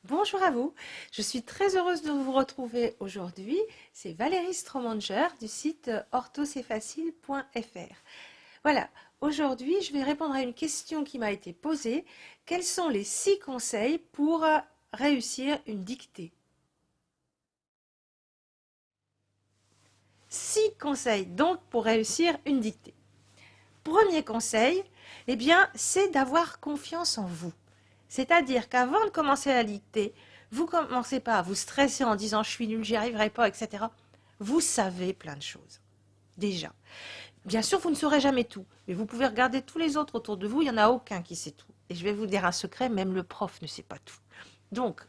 Bonjour à vous, je suis très heureuse de vous retrouver aujourd'hui. C'est Valérie Stromanger du site orthocefacile.fr. Voilà, aujourd'hui je vais répondre à une question qui m'a été posée. Quels sont les 6 conseils pour réussir une dictée? 6 conseils donc pour réussir une dictée. Premier conseil, eh bien, c'est d'avoir confiance en vous. C'est-à-dire qu'avant de commencer la dictée, vous ne commencez pas à vous stresser en disant je suis nul, j'y arriverai pas, etc. Vous savez plein de choses, déjà. Bien sûr, vous ne saurez jamais tout, mais vous pouvez regarder tous les autres autour de vous, il n'y en a aucun qui sait tout. Et je vais vous dire un secret, même le prof ne sait pas tout. Donc,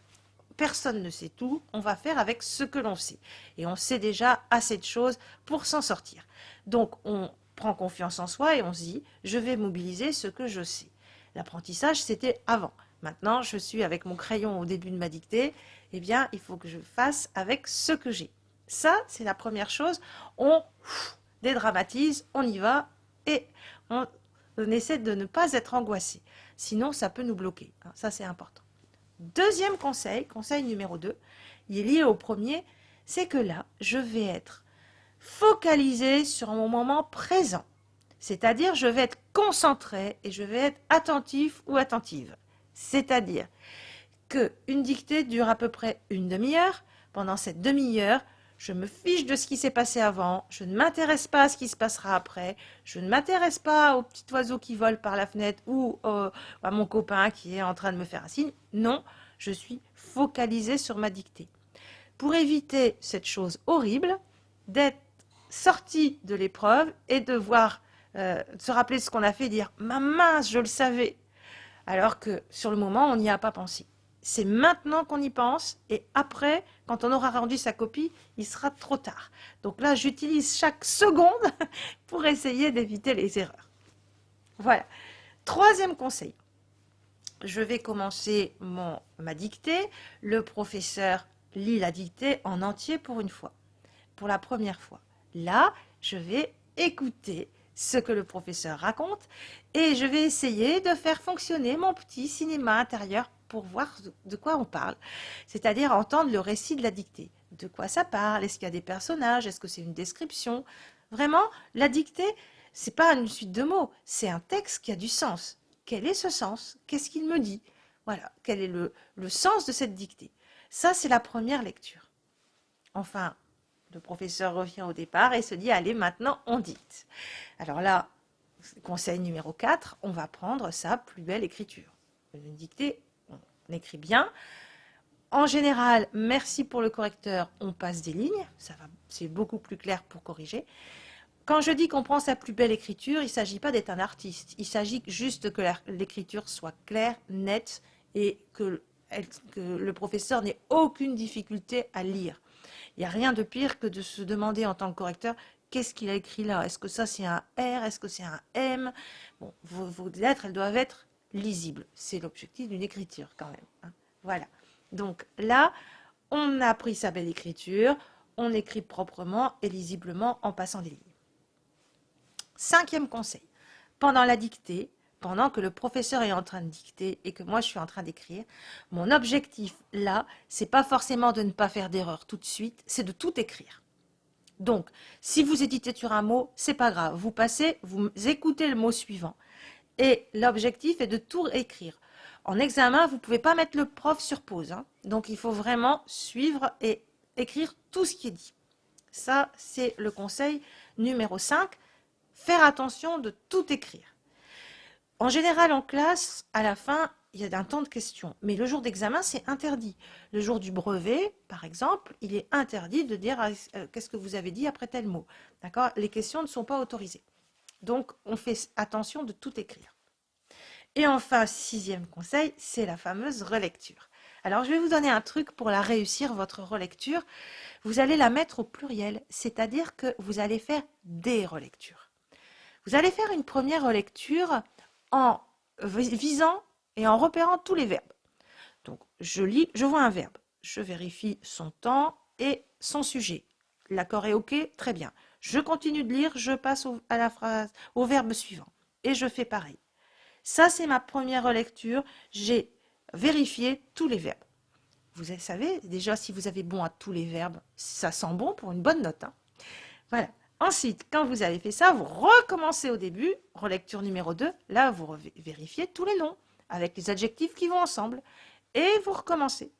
personne ne sait tout, on va faire avec ce que l'on sait. Et on sait déjà assez de choses pour s'en sortir. Donc, on prend confiance en soi et on se dit, je vais mobiliser ce que je sais. L'apprentissage, c'était avant. Maintenant, je suis avec mon crayon au début de ma dictée, eh bien, il faut que je fasse avec ce que j'ai. Ça, c'est la première chose. On dédramatise, on y va et on essaie de ne pas être angoissé. Sinon, ça peut nous bloquer. Ça, c'est important. Deuxième conseil, conseil numéro 2, il est lié au premier, c'est que là, je vais être focalisé sur mon moment présent. C'est-à-dire, je vais être concentré et je vais être attentif ou attentive. C'est-à-dire qu'une dictée dure à peu près une demi-heure. Pendant cette demi-heure, je me fiche de ce qui s'est passé avant, je ne m'intéresse pas à ce qui se passera après, je ne m'intéresse pas au petit oiseau qui vole par la fenêtre ou à mon copain qui est en train de me faire un signe. Non, je suis focalisée sur ma dictée. Pour éviter cette chose horrible d'être sorti de l'épreuve et de voir, se rappeler de ce qu'on a fait et dire « ma mince, je le savais », alors que sur le moment, on n'y a pas pensé. C'est maintenant qu'on y pense et après, quand on aura rendu sa copie, il sera trop tard. Donc là, j'utilise chaque seconde pour essayer d'éviter les erreurs. Voilà. Troisième conseil. Je vais commencer ma dictée. Le professeur lit la dictée en entier pour une fois, pour la première fois. Là, je vais écouter ce que le professeur raconte et je vais essayer de faire fonctionner mon petit cinéma intérieur pour voir de quoi on parle, c'est-à-dire entendre le récit de la dictée. De quoi ça parle? Est-ce qu'il y a des personnages? Est-ce que c'est une description? Vraiment, la dictée, c'est pas une suite de mots, c'est un texte qui a du sens. Quel est ce sens? Qu'est-ce qu'il me dit? Voilà, quel est le sens de cette dictée? Ça, c'est la première lecture. Enfin, le professeur revient au départ et se dit, allez, maintenant, on dicte. Alors là, conseil numéro 4, on va prendre sa plus belle écriture. Une dictée, on écrit bien. En général, merci pour le correcteur, on passe des lignes. C'est beaucoup plus clair pour corriger. Quand je dis qu'on prend sa plus belle écriture, il ne s'agit pas d'être un artiste. Il s'agit juste que l'écriture soit claire, nette et que le professeur n'ait aucune difficulté à lire. Il n'y a rien de pire que de se demander en tant que correcteur qu'est-ce qu'il a écrit là. Est-ce que ça c'est un R? Est-ce que c'est un M? Bon, vos lettres, elles doivent être lisibles. C'est l'objectif d'une écriture quand même. Hein. Voilà. Donc là, on a pris sa belle écriture, on écrit proprement et lisiblement en passant des lignes. Cinquième conseil. Pendant la dictée, pendant que le professeur est en train de dicter et que moi je suis en train d'écrire, mon objectif là, c'est pas forcément de ne pas faire d'erreur tout de suite, c'est de tout écrire. Donc, si vous éditez sur un mot, c'est pas grave. Vous passez, vous écoutez le mot suivant. Et l'objectif est de tout écrire. En examen, vous ne pouvez pas mettre le prof sur pause. Hein. Donc, il faut vraiment suivre et écrire tout ce qui est dit. Ça, c'est le conseil numéro 5. Faire attention de tout écrire. En général, en classe, à la fin, il y a un temps de questions. Mais le jour d'examen, c'est interdit. Le jour du brevet, par exemple, il est interdit de dire qu'est-ce que vous avez dit après tel mot. D'accord? Les questions ne sont pas autorisées. Donc, on fait attention de tout écrire. Et enfin, sixième conseil, c'est la fameuse relecture. Alors, je vais vous donner un truc pour la réussir, votre relecture. Vous allez la mettre au pluriel, c'est-à-dire que vous allez faire des relectures. Vous allez faire une première relecture en visant et en repérant tous les verbes. Donc, je lis, je vois un verbe. Je vérifie son temps et son sujet. L'accord est OK? Très bien. Je continue de lire, je passe à la phrase, au verbe suivant. Et je fais pareil. Ça, c'est ma première relecture. J'ai vérifié tous les verbes. Vous savez, déjà, si vous avez bon à tous les verbes, ça sent bon pour une bonne note, hein. Voilà. Ensuite, quand vous avez fait ça, vous recommencez au début, relecture numéro 2. Là, vous vérifiez tous les noms avec les adjectifs qui vont ensemble. Et vous recommencez.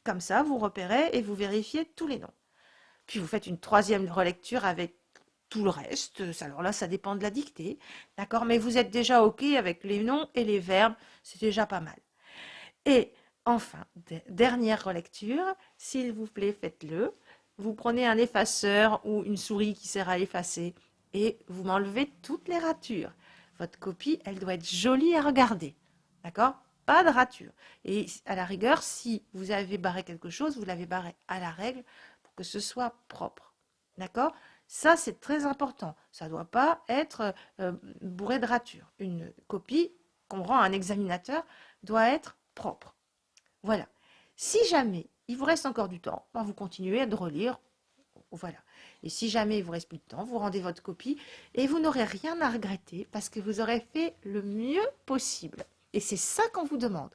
Comme ça, vous repérez et vous vérifiez tous les noms. Puis vous faites une troisième relecture avec tout le reste. Alors là, ça dépend de la dictée. D'accord? Mais vous êtes déjà OK avec les noms et les verbes. C'est déjà pas mal. Et enfin, dernière relecture, s'il vous plaît, faites-le. Vous prenez un effaceur ou une souris qui sert à effacer et vous m'enlevez toutes les ratures. Votre copie, elle doit être jolie à regarder. D'accord? Pas de ratures. Et à la rigueur, si vous avez barré quelque chose, vous l'avez barré à la règle pour que ce soit propre. D'accord? Ça, c'est très important. Ça ne doit pas être bourré de ratures. Une copie qu'on rend à un examinateur doit être propre. Voilà. Si jamais il vous reste encore du temps, ben vous continuez à relire. Voilà. Et si jamais il vous reste plus de temps, vous rendez votre copie et vous n'aurez rien à regretter parce que vous aurez fait le mieux possible. Et c'est ça qu'on vous demande.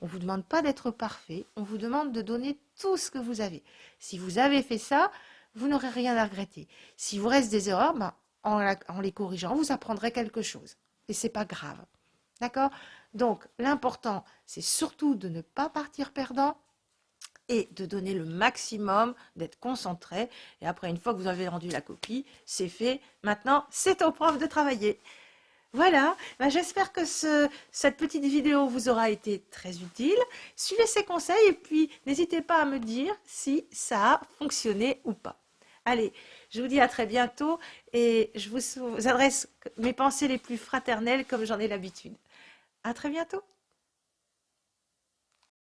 On ne vous demande pas d'être parfait, on vous demande de donner tout ce que vous avez. Si vous avez fait ça, vous n'aurez rien à regretter. S'il vous reste des erreurs, ben, en les corrigeant, vous apprendrez quelque chose. Et c'est pas grave. D'accord? Donc, l'important, c'est surtout de ne pas partir perdant et de donner le maximum, d'être concentré. Et après, une fois que vous avez rendu la copie, c'est fait. Maintenant, c'est au prof de travailler. Voilà, ben, j'espère que cette petite vidéo vous aura été très utile. Suivez ces conseils et puis n'hésitez pas à me dire si ça a fonctionné ou pas. Allez, je vous dis à très bientôt et je vous adresse mes pensées les plus fraternelles comme j'en ai l'habitude. À très bientôt.